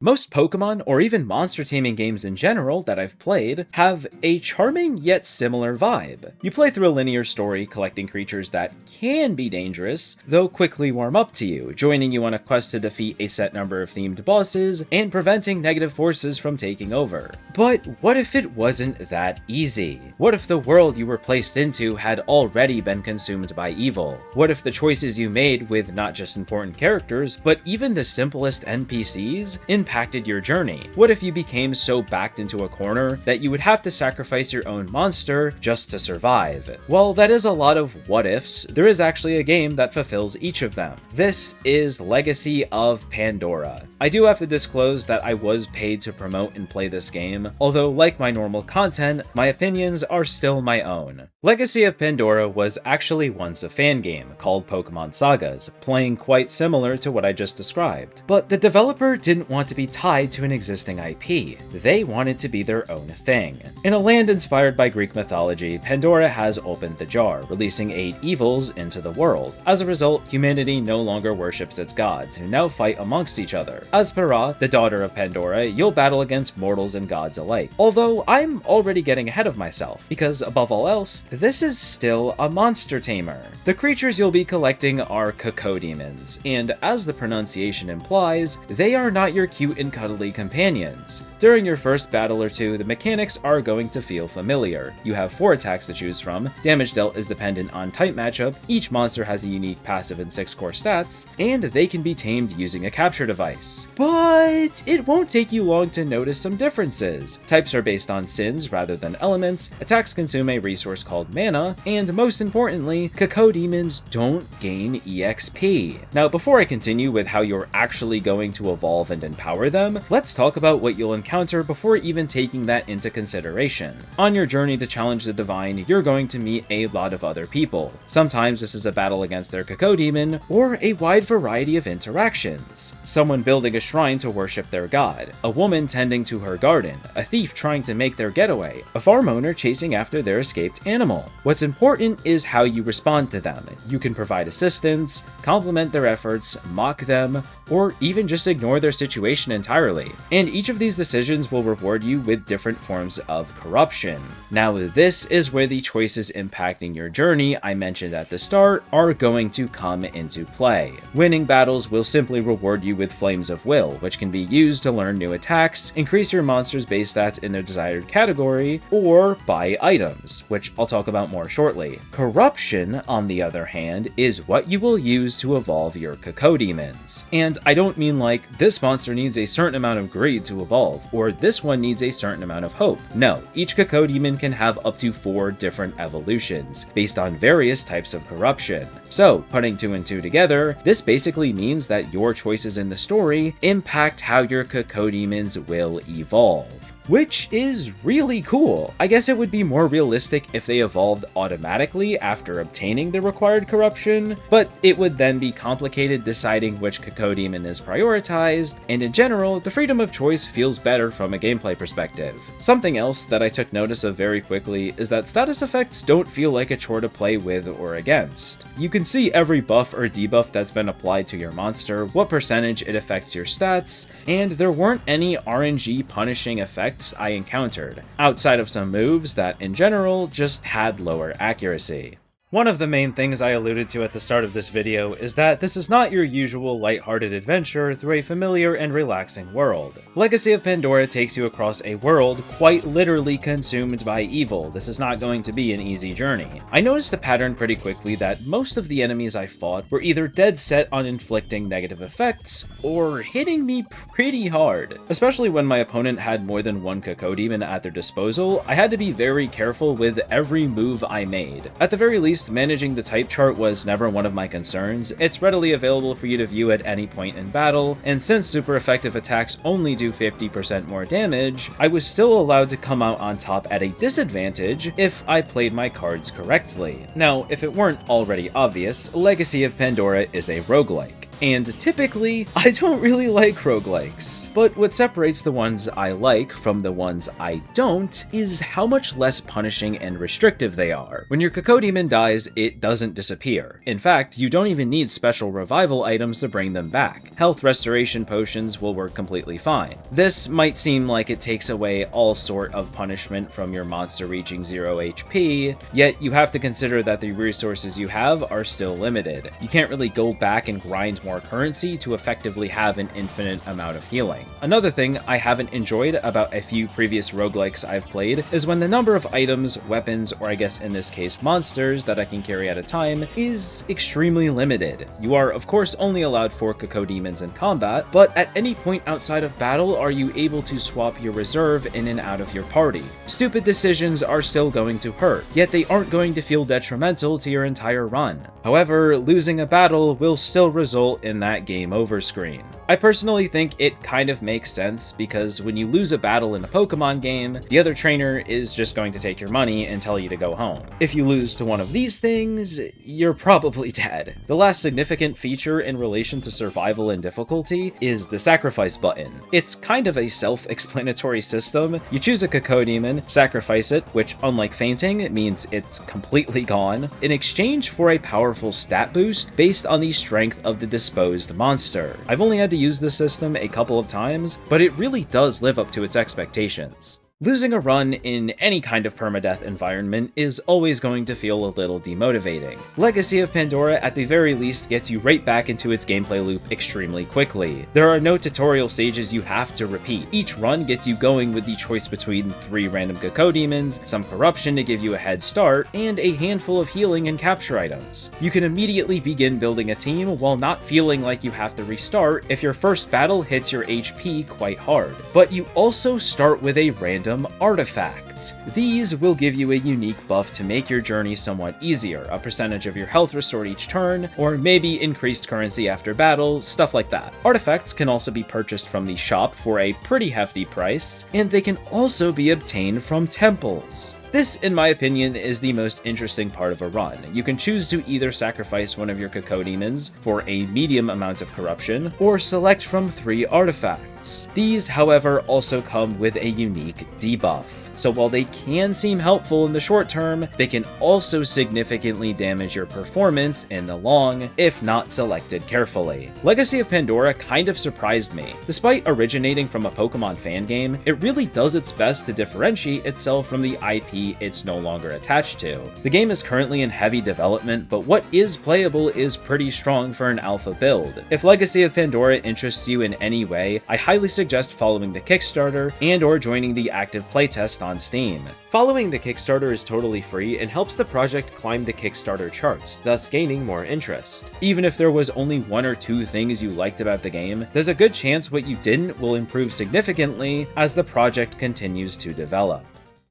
Most Pokemon, or even monster taming games in general that I've played, have a charming yet similar vibe. You play through a linear story, collecting creatures that can be dangerous, though quickly warm up to you, joining you on a quest to defeat a set number of themed bosses, and preventing negative forces from taking over. But what if it wasn't that easy? What if the world you were placed into had already been consumed by evil? What if the choices you made with not just important characters, but even the simplest NPCs, impacted your journey? What if you became so backed into a corner that you would have to sacrifice your own monster just to survive? Well, that is a lot of what ifs. There is actually a game that fulfills each of them. This is Legacy of Pandora. I do have to disclose that I was paid to promote and play this game, although like my normal content, my opinions are still my own. Legacy of Pandora was actually once a fan game called Pokemon Sagas, playing quite similar to what I just described. But the developer didn't want to be tied to an existing IP. They wanted to be their own thing. In a land inspired by Greek mythology, Pandora has opened the jar, releasing 8 evils into the world. As a result, humanity no longer worships its gods, who now fight amongst each other. As per Ra, the daughter of Pandora, you'll battle against mortals and gods alike. Although I'm already getting ahead of myself, because above all else, this is still a monster tamer. The creatures you'll be collecting are cacodemons, and as the pronunciation implies, they are not your cute and cuddly companions. During your first battle or two, the mechanics are going to feel familiar. You have 4 attacks to choose from, damage dealt is dependent on type matchup, each monster has a unique passive and 6 core stats, and they can be tamed using a capture device. But it won't take you long to notice some differences. Types are based on sins rather than elements, attacks consume a resource called mana, and most importantly, cacodemons don't gain EXP. Now before I continue with how you're actually going to evolve and empower them, let's talk about what you'll encounter before even taking that into consideration. On your journey to challenge the divine, you're going to meet a lot of other people. Sometimes this is a battle against their cacodemon, or a wide variety of interactions. Someone building a shrine to worship their god, a woman tending to her garden, a thief trying to make their getaway, a farm owner chasing after their escaped animal. What's important is how you respond to them. You can provide assistance, compliment their efforts, mock them, or even just ignore their situation entirely. And each of these decisions will reward you with different forms of corruption. Now this is where the choices impacting your journey I mentioned at the start are going to come into play. Winning battles will simply reward you with Flames of Will, which can be used to learn new attacks, increase your monster's base stats in their desired category, or buy items, which I'll talk about more shortly. Corruption, on the other hand, is what you will use to evolve your cacodemons. And I don't mean like, this monster needs a certain amount of greed to evolve, or this one needs a certain amount of hope. No, each cacodemon can have up to 4 different evolutions, based on various types of corruption. So, putting 2 and 2 together, this basically means that your choices in the story impact how your cacodemons will evolve. Which is really cool. I guess it would be more realistic if they evolved automatically after obtaining the required corruption, but it would then be complicated deciding which cacodemon is prioritized, and in general, the freedom of choice feels better from a gameplay perspective. Something else that I took notice of very quickly is that status effects don't feel like a chore to play with or against. You can see every buff or debuff that's been applied to your monster, what percentage it affects your stats, and there weren't any RNG punishing effects I encountered, outside of some moves that in general just had lower accuracy. One of the main things I alluded to at the start of this video is that this is not your usual lighthearted adventure through a familiar and relaxing world. Legacy of Pandora takes you across a world quite literally consumed by evil. This is not going to be an easy journey. I noticed the pattern pretty quickly that most of the enemies I fought were either dead set on inflicting negative effects or hitting me pretty hard. Especially when my opponent had more than one cacodemon at their disposal, I had to be very careful with every move I made. At the very least, managing the type chart was never one of my concerns. It's readily available for you to view at any point in battle, and since super effective attacks only do 50% more damage, I was still allowed to come out on top at a disadvantage if I played my cards correctly. Now, if it weren't already obvious, Legacy of Pandora is a roguelike. and typically, I don't really like roguelikes. But what separates the ones I like from the ones I don't is how much less punishing and restrictive they are. When your Cacodemon dies, it doesn't disappear. In fact, you don't even need special revival items to bring them back. Health restoration potions will work completely fine. This might seem like it takes away all sort of punishment from your monster reaching 0 HP, yet you have to consider that the resources you have are still limited. You can't really go back and grind more currency to effectively have an infinite amount of healing. Another thing I haven't enjoyed about a few previous roguelikes I've played is when the number of items, weapons, or I guess in this case monsters that I can carry at a time is extremely limited. You are of course only allowed 4 Cacodemons in combat, but at any point outside of battle are you able to swap your reserve in and out of your party. Stupid decisions are still going to hurt, yet they aren't going to feel detrimental to your entire run. However, losing a battle will still result in that game over screen. I personally think it kind of makes sense because when you lose a battle in a Pokemon game, the other trainer is just going to take your money and tell you to go home. If you lose to one of these things, you're probably dead. The last significant feature in relation to survival and difficulty is the sacrifice button. It's kind of a self-explanatory system. You choose a Cacodemon, sacrifice it, which unlike fainting means it's completely gone, in exchange for a powerful stat boost based on the strength of the disposed monster. I've only had to use this system a couple of times, but it really does live up to its expectations. Losing a run in any kind of permadeath environment is always going to feel a little demotivating. Legacy of Pandora at the very least gets you right back into its gameplay loop extremely quickly. There are no tutorial stages you have to repeat. Each run gets you going with the choice between 3 random Cacodemons, some corruption to give you a head start, and a handful of healing and capture items. You can immediately begin building a team while not feeling like you have to restart if your first battle hits your HP quite hard. But you also start with a random artifact. These will give you a unique buff to make your journey somewhat easier, a percentage of your health restored each turn, or maybe increased currency after battle, stuff like that. Artifacts can also be purchased from the shop for a pretty hefty price, and they can also be obtained from temples. This, in my opinion, is the most interesting part of a run. You can choose to either sacrifice one of your Cacodemons for a medium amount of corruption, or select from 3 artifacts. These, however, also come with a unique debuff. So while they can seem helpful in the short term, they can also significantly damage your performance in the long, if not selected carefully. Legacy of Pandora kind of surprised me. Despite originating from a Pokemon fan game, it really does its best to differentiate itself from the IP it's no longer attached to. The game is currently in heavy development, but what is playable is pretty strong for an alpha build. If Legacy of Pandora interests you in any way, I highly suggest following the Kickstarter and/or joining the active playtest on Steam. Following the Kickstarter is totally free and helps the project climb the Kickstarter charts, thus gaining more interest. Even if there was only 1 or 2 things you liked about the game, there's a good chance what you didn't will improve significantly as the project continues to develop.